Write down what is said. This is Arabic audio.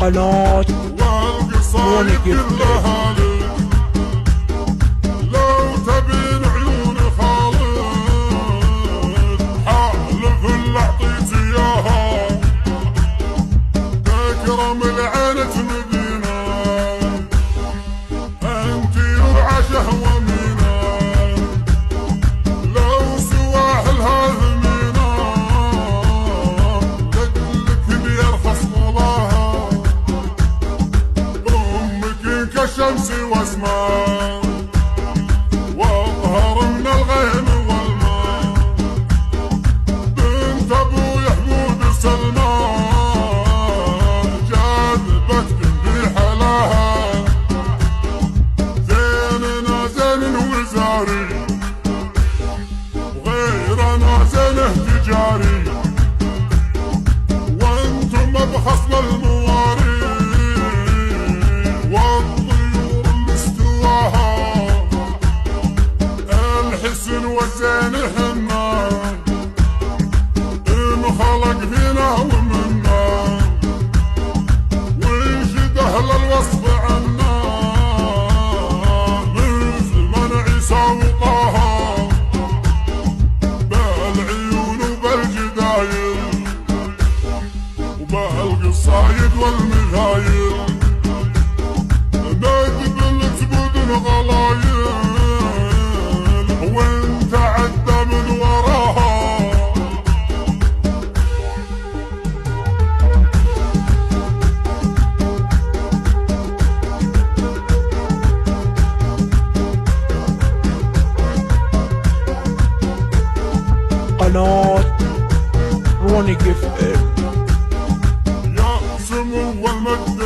قناة والقصايد كلها لك. لو تبين عيون خالد حالف اللي اعطيت اياها، تكرم العين تمدينا انتي وعشه ومينا. لو سواحلها ثمينا لك بيرخص طلاها، امك كالشمس واسماء واظهر من الغيم والماء. بنت ابوي حبود سلمان جاذبت بحلاها، زيننا زين وزاري وغيرنا زينه تجاري، وانتم بخصل المواري والطيور مستواها. الحسن والزين هنا انخلق فينا ومنا، وينشد اهل الوصف عنا مثل من عيسى وطه بالعيون وبالجدايل وبالقصايد والمثايل. نكتب الكبود غلايل وانت عدى من وراها. قناة رونق اف ام. يا سمو المجد